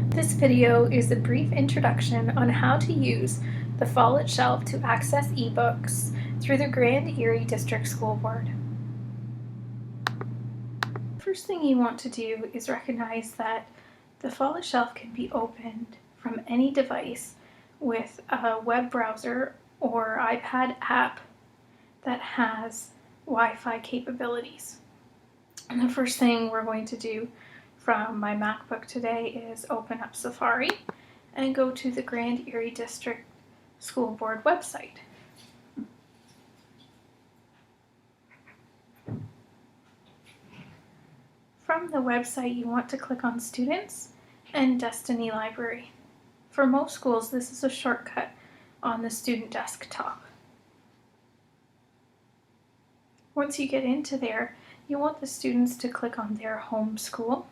This video is a brief introduction on how to use the Follett Shelf to access ebooks through the Grand Erie District School Board. The first thing you want to do is recognize that the Follett Shelf can be opened from any device with a web browser or iPad app that has Wi-Fi capabilities. And the first thing we're going to do from my MacBook today is open up Safari and go to the Grand Erie District School Board website. From the website, you want to click on Students and Destiny Library. For most schools, this is a shortcut on the student desktop. Once you get into there, you want the students to click on their home school.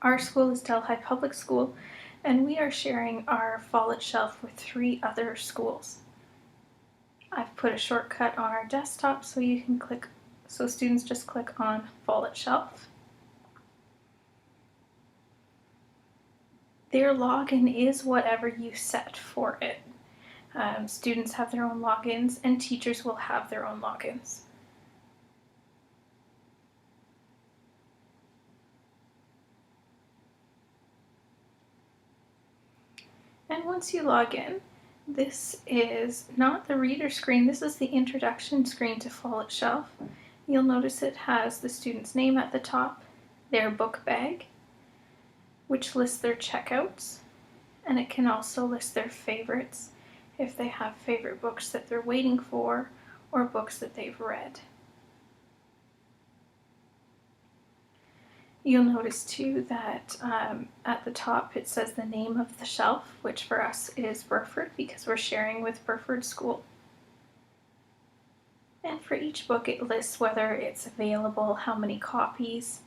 Our school is Delhi Public School, and we are sharing our Follett Shelf with 3 other schools. I've put a shortcut on our desktop so students just click on Follett Shelf. Their login is whatever you set for it. Students have their own logins and teachers will have their own logins. And once you log in, this is not the reader screen, this is the introduction screen to Follett Shelf. You'll notice it has the student's name at the top, their book bag, which lists their checkouts, and it can also list their favorites if they have favorite books that they're waiting for or books that they've read. You'll notice too that at the top it says the name of the shelf, which for us is Burford because we're sharing with Burford School. And for each book it lists whether it's available, how many copies,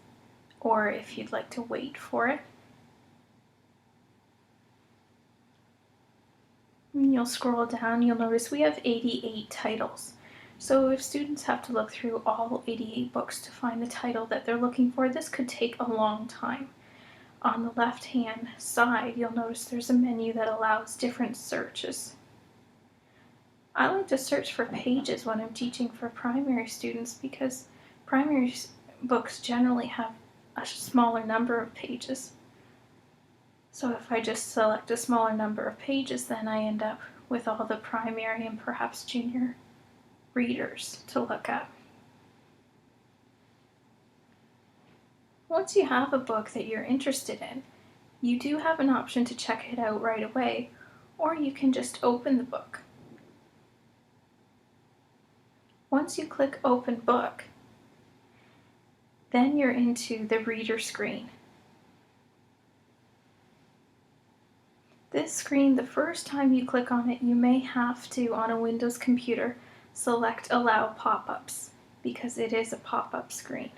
or if you'd like to wait for it. And you'll scroll down, you'll notice we have 88 titles. So if students have to look through all 88 books to find the title that they're looking for, this could take a long time. On the left-hand side, you'll notice there's a menu that allows different searches. I like to search for pages when I'm teaching for primary students because primary books generally have a smaller number of pages. So if I just select a smaller number of pages, then I end up with all the primary and perhaps junior readers to look at. Once you have a book that you're interested in, you do have an option to check it out right away, or you can just open the book. Once you click Open Book, then you're into the reader screen. This screen, the first time you click on it, you may have to, on a Windows computer, select Allow Pop-ups because it is a pop-up screen.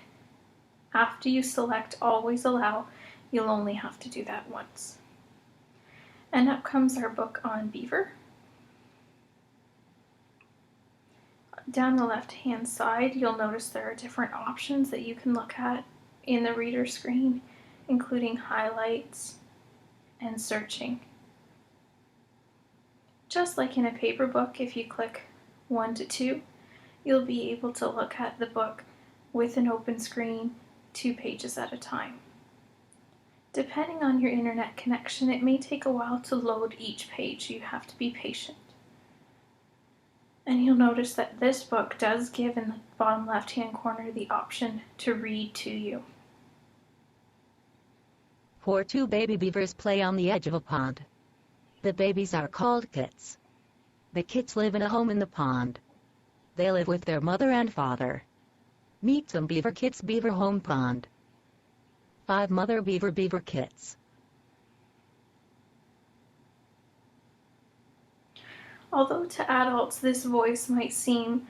After you select Always Allow, you'll only have to do that once. And up comes our book on beaver. Down the left-hand side, you'll notice there are different options that you can look at in the reader screen, including highlights and searching. Just like in a paper book, if you click 1 to 2, you'll be able to look at the book with an open screen 2 pages at a time. Depending on your internet connection, it may take a while to load each page. You have to be patient. And you'll notice that this book does give in the bottom left-hand corner the option to read to you. 2 baby beavers play on the edge of a pond. The babies are called kits. The kits live in a home in the pond. They live with their mother and father. Meet some beaver kits, beaver home pond. 5 mother beaver kits. Although to adults this voice might seem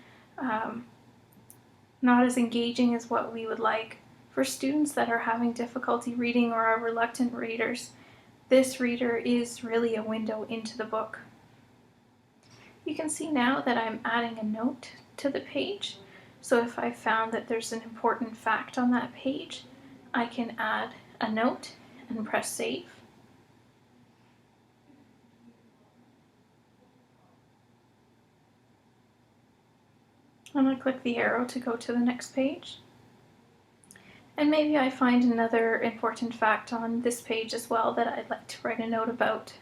not as engaging as what we would like, for students that are having difficulty reading or are reluctant readers, this reader is really a window into the book. You can see now that I'm adding a note to the page, so if I found that there's an important fact on that page, I can add a note and press save. And I click the arrow to go to the next page. And maybe I find another important fact on this page as well that I'd like to write a note about.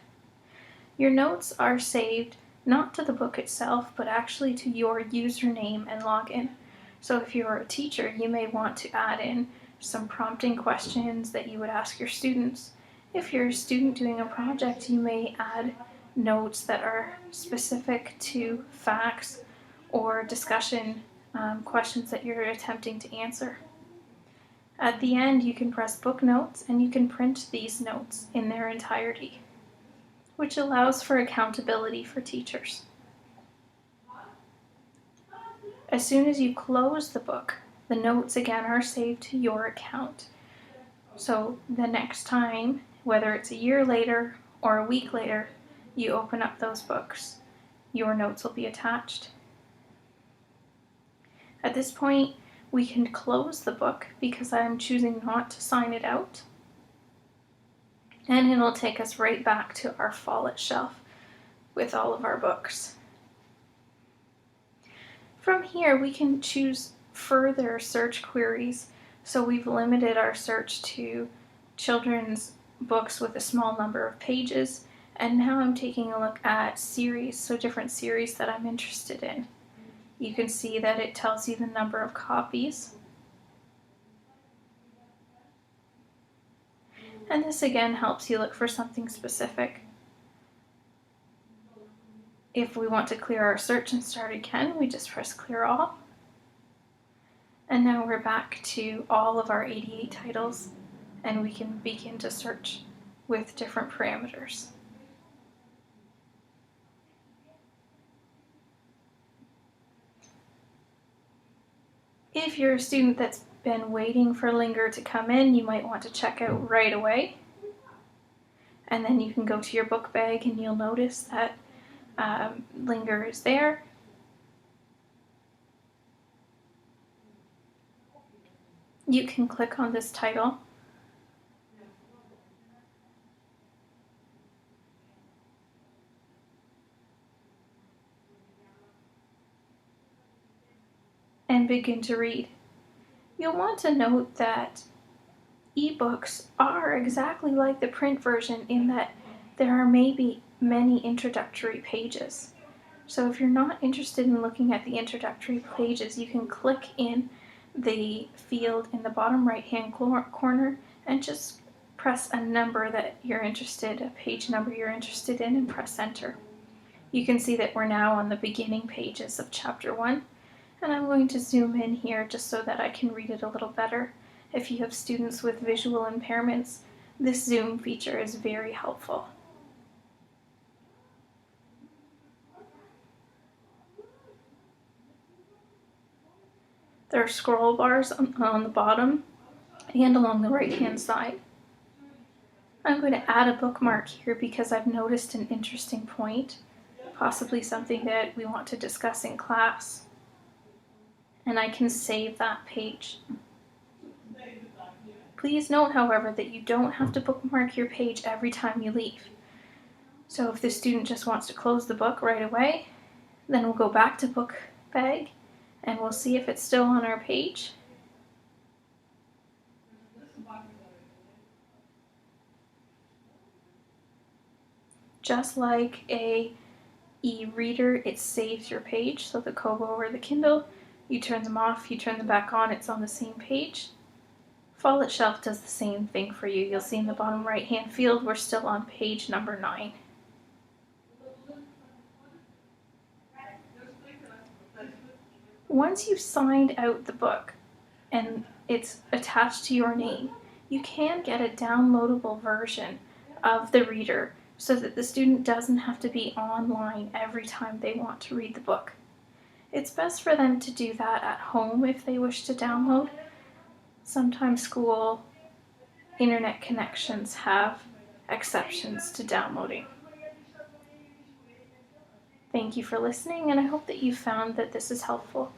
Your notes are saved not to the book itself, but actually to your username and login. So if you're a teacher, you may want to add in some prompting questions that you would ask your students. If you're a student doing a project, you may add notes that are specific to facts or discussion questions that you're attempting to answer. At the end, you can press book notes and you can print these notes in their entirety, which allows for accountability for teachers. As soon as you close the book, the notes again are saved to your account. So the next time, whether it's a year later or a week later, you open up those books, your notes will be attached. At this point, we can close the book because I'm choosing not to sign it out. And it'll take us right back to our Follett shelf with all of our books. From here, we can choose further search queries. So we've limited our search to children's books with a small number of pages. And now I'm taking a look at series, so different series that I'm interested in. You can see that it tells you the number of copies. And this again helps you look for something specific. If we want to clear our search and start again, we just press clear all. And now we're back to all of our 88 titles, and we can begin to search with different parameters. If you're a student that's been waiting for Linger to come in, you might want to check out right away. And then you can go to your book bag and you'll notice that Linger is there. You can click on this title. And begin to read. You'll want to note that ebooks are exactly like the print version in that there are maybe many introductory pages. So if you're not interested in looking at the introductory pages, you can click in the field in the bottom right hand corner and just press a number that you're interested, a page number you're interested in, and press enter. You can see that we're now on the beginning pages of chapter 1. And I'm going to zoom in here just so that I can read it a little better. If you have students with visual impairments, this zoom feature is very helpful. There are scroll bars on the bottom and along the right-hand side. I'm going to add a bookmark here because I've noticed an interesting point, possibly something that we want to discuss in class. And I can save that page. Please note, however, that you don't have to bookmark your page every time you leave. So if the student just wants to close the book right away, then we'll go back to book bag and we'll see if it's still on our page. Just like a e-reader, it saves your page, so the Kobo or the Kindle, you turn them off, you turn them back on, it's on the same page. Follett Shelf does the same thing for you. You'll see in the bottom right hand field, we're still on page number 9. Once you've signed out the book and it's attached to your name, you can get a downloadable version of the reader so that the student doesn't have to be online every time they want to read the book. It's best for them to do that at home if they wish to download. Sometimes school internet connections have exceptions to downloading. Thank you for listening, and I hope that you found that this is helpful.